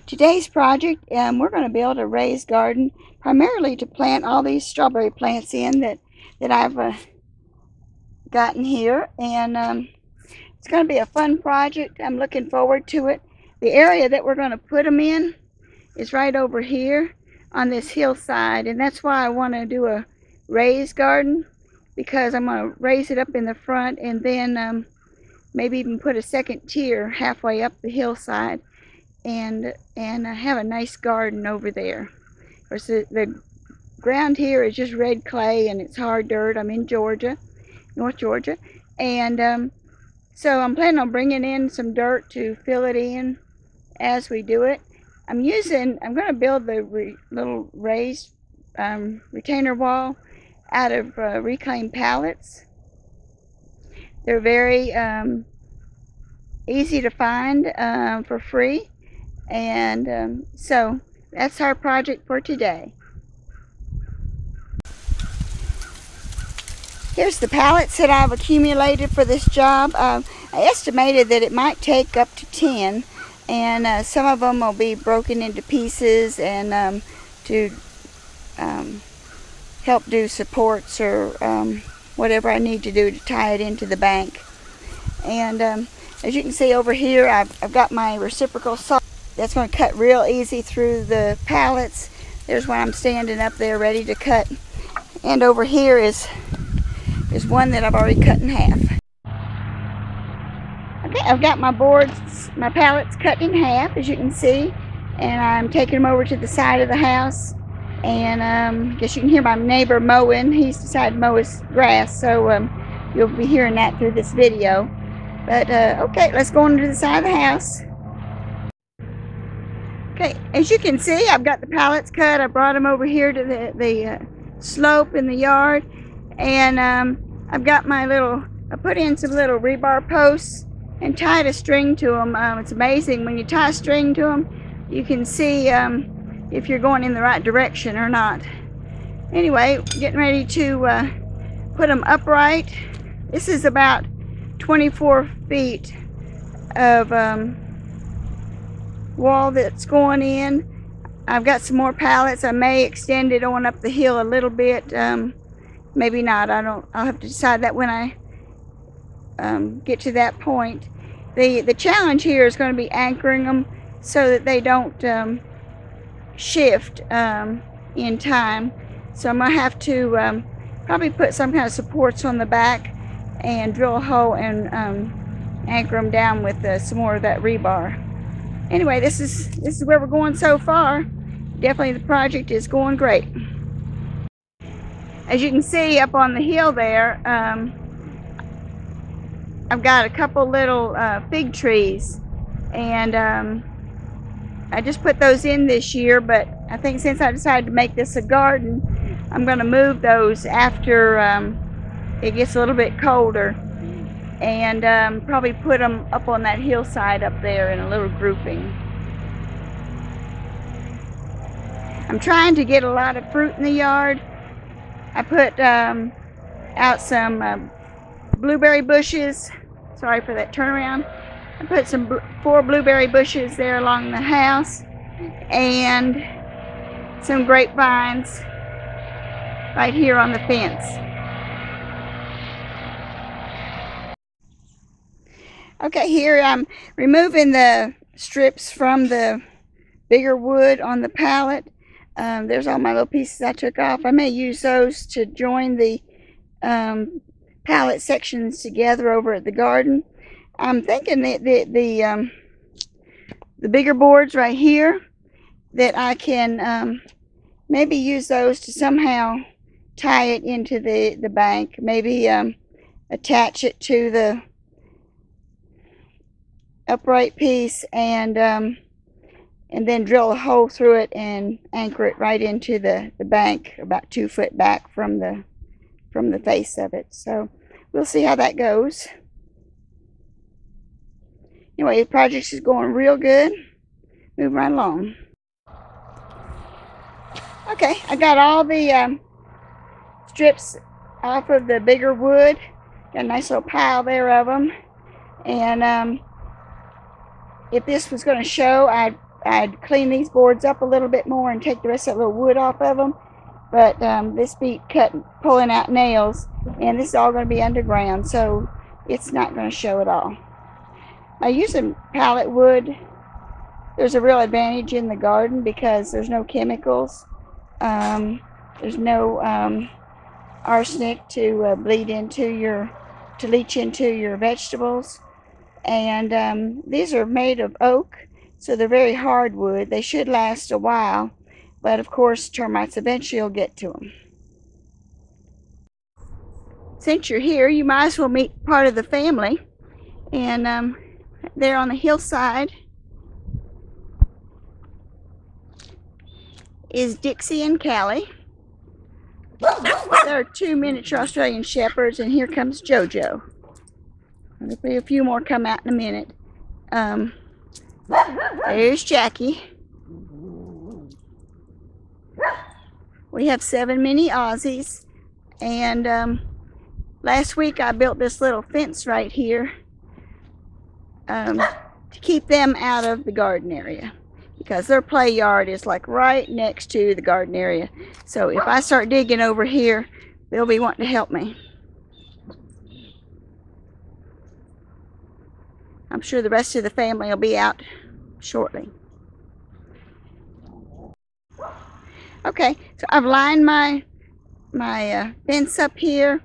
Today's project, we're going to build a raised garden, primarily to plant all these strawberry plants in that I've gotten here, and it's going to be a fun project. I'm looking forward to it. The area that we're going to put them in is right over here on this hillside, and that's why I want to do a raised garden, because I'm going to raise it up in the front and then maybe even put a second tier halfway up the hillside and have a nice garden over there. Of course, the ground here is just red clay and it's hard dirt. I'm in Georgia, North Georgia, and so I'm planning on bringing in some dirt to fill it in as we do it. I'm going to build the little raised retainer wall out of reclaimed pallets. They're very easy to find for free, and so that's our project for today. Here's the pallets that I've accumulated for this job. I estimated that it might take up to 10, and some of them will be broken into pieces and to help do supports or whatever I need to do to tie it into the bank. And as you can see over here, I've got my reciprocal saw that's going to cut real easy through the pallets. There's one I'm standing up there ready to cut, and over here is one that I've already cut in half. Okay, I've got my pallets cut in half, as you can see, and I'm taking them over to the side of the house. And I guess you can hear my neighbor mowing. He's decided to mow his grass, so you'll be hearing that through this video. But okay, let's go on to the side of the house. Okay, as you can see, I've got the pallets cut. I brought them over here to the slope in the yard, and I've got I put in some little rebar posts and tied a string to them. It's amazing when you tie a string to them, you can see if you're going in the right direction or not. Anyway, getting ready to put them upright. This is about 24 feet of wall that's going in. I've got some more pallets. I may extend it on up the hill a little bit. Maybe not. I'll have to decide that when I get to that point. The challenge here is going to be anchoring them so that they don't shift in time. So I'm going to have to probably put some kind of supports on the back and drill a hole and anchor them down with some more of that rebar. Anyway, this is where we're going so far. Definitely the project is going great. As you can see up on the hill there, I've got a couple little fig trees, and I just put those in this year, but I think since I decided to make this a garden, I'm going to move those after it gets a little bit colder, and probably put them up on that hillside up there in a little grouping. I'm trying to get a lot of fruit in the yard. I put out some blueberry bushes. Sorry for that turnaround. I put some 4 blueberry bushes there along the house, and some grapevines right here on the fence. Okay, here I'm removing the strips from the bigger wood on the pallet. There's all my little pieces I took off. I may use those to join the pallet sections together over at the garden. I'm thinking that the bigger boards right here, that I can maybe use those to somehow tie it into the bank. Maybe attach it to the upright piece and then drill a hole through it and anchor it right into the bank, about 2 foot back from the face of it. So we'll see how that goes. Anyway, the project is going real good. Moving right along. Okay, I got all the strips off of the bigger wood. Got a nice little pile there of them. And if this was going to show, I'd I'd clean these boards up a little bit more and take the rest of the little wood off of them. But this beat pulling out nails, and this is all going to be underground, so it's not going to show at all. By using pallet wood, there's a real advantage in the garden because there's no chemicals. There's no arsenic to leach into your vegetables. And these are made of oak, so they're very hard wood. They should last a while, but of course termites eventually will get to them. Since you're here, you might as well meet part of the family. And there on the hillside is Dixie and Callie. There are 2 miniature Australian Shepherds, and here comes Jojo. There'll be a few more come out in a minute. There's Jackie. We have 7 mini Aussies, and last week I built this little fence right here to keep them out of the garden area, because their play yard is like right next to the garden area. So if I start digging over here, they'll be wanting to help me. I'm sure the rest of the family will be out shortly. Okay, so I've lined my fence up here,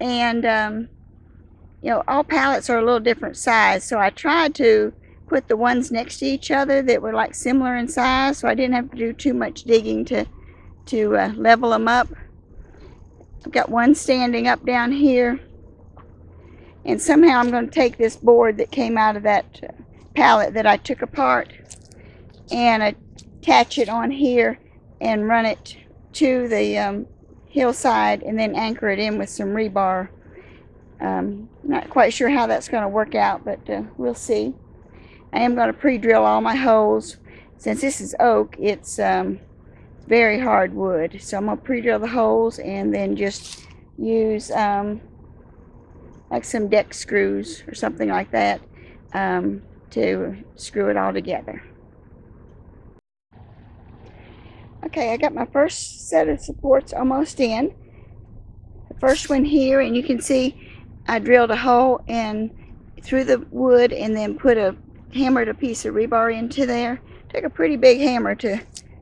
and you know, all pallets are a little different size, so I tried to put the ones next to each other that were like similar in size, so I didn't have to do too much digging to level them up. I've got one standing up down here, and somehow I'm going to take this board that came out of that pallet that I took apart and attach it on here and run it to the hillside, and then anchor it in with some rebar. Not quite sure how that's going to work out, but we'll see. I am going to pre-drill all my holes. Since this is oak, it's very hard wood, so I'm going to pre-drill the holes and then just use like some deck screws or something like that to screw it all together. Okay, I got my first set of supports almost in. The first one here, and you can see I drilled a hole in through the wood and then hammered a piece of rebar into there. Took a pretty big hammer to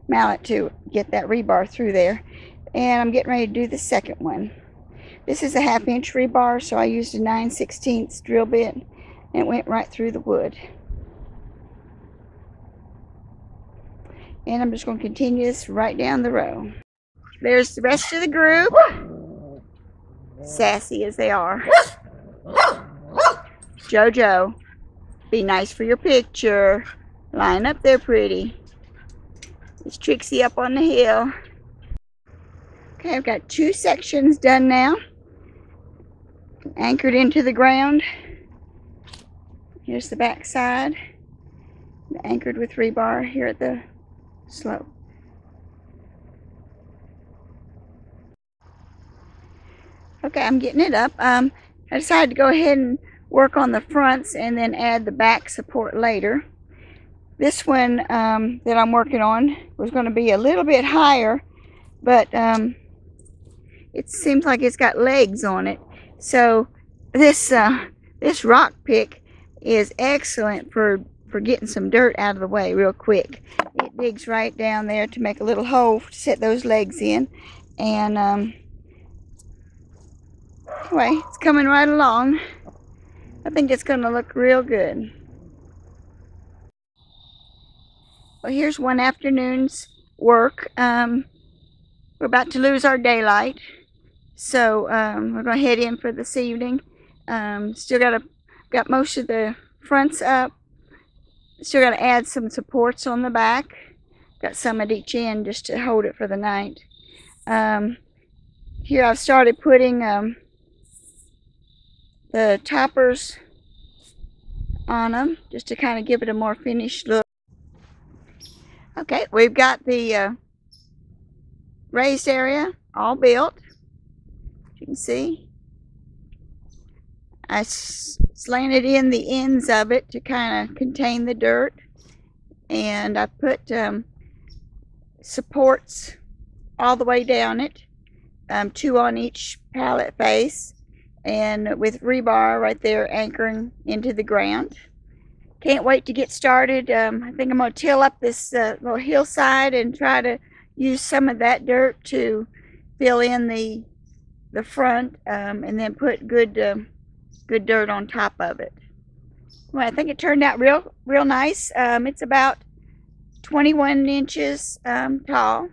mallet to get that rebar through there. And I'm getting ready to do the second one. This is a 1/2 inch rebar, so I used a 9/16 drill bit, and it went right through the wood. And I'm just going to continue this right down the row. There's the rest of the group, sassy as they are. Jojo, be nice for your picture. Line up there pretty. It's Trixie up on the hill. Okay, I've got 2 sections done now. Anchored into the ground. Here's the back side. Anchored with rebar here at the slope. Okay, I'm getting it up. I decided to go ahead and work on the fronts and then add the back support later. This one that I'm working on was going to be a little bit higher, but it seems like it's got legs on it. So this rock pick is excellent for getting some dirt out of the way real quick. It digs right down there to make a little hole to set those legs in. And anyway, it's coming right along. I think it's going to look real good. Well, here's one afternoon's work. We're about to lose our daylight, so we're going to head in for this evening. Still got most of the fronts up. Still got to add some supports on the back. Got some at each end just to hold it for the night. Here I've started putting the toppers on them just to kind of give it a more finished look. Okay, we've got the raised area all built. You can see I slanted in the ends of it to kind of contain the dirt. and I put supports all the way down it, 2 on each pallet face, and with rebar right there anchoring into the ground. Can't wait to get started. I think I'm going to till up this little hillside and try to use some of that dirt to fill in the front, and then put good dirt on top of it. Well, I think it turned out real nice. It's about 21 inches tall,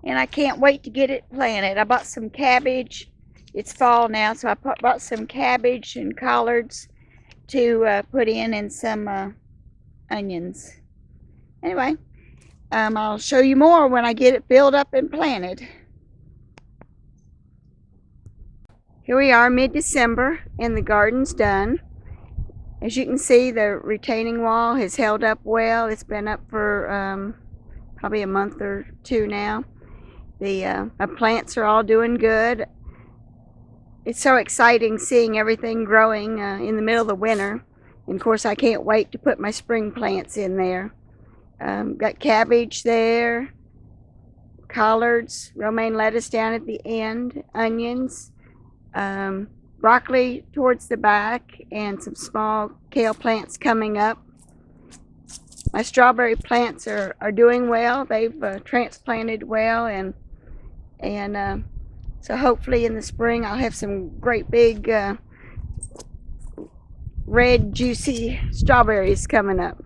and I can't wait to get it planted. I bought some cabbage. It's fall now, so I bought some cabbage and collards to put in, and some onions. Anyway, I'll show you more when I get it filled up and planted. Here we are, mid-December, and the garden's done. As you can see, the retaining wall has held up well. It's been up for probably a month or 2 now. My plants are all doing good. It's so exciting seeing everything growing in the middle of the winter. And of course, I can't wait to put my spring plants in there. Got cabbage there, collards, romaine lettuce down at the end, onions, broccoli towards the back, and some small kale plants coming up. My strawberry plants are doing well. They've transplanted well, and so hopefully in the spring I'll have some great big red juicy strawberries coming up.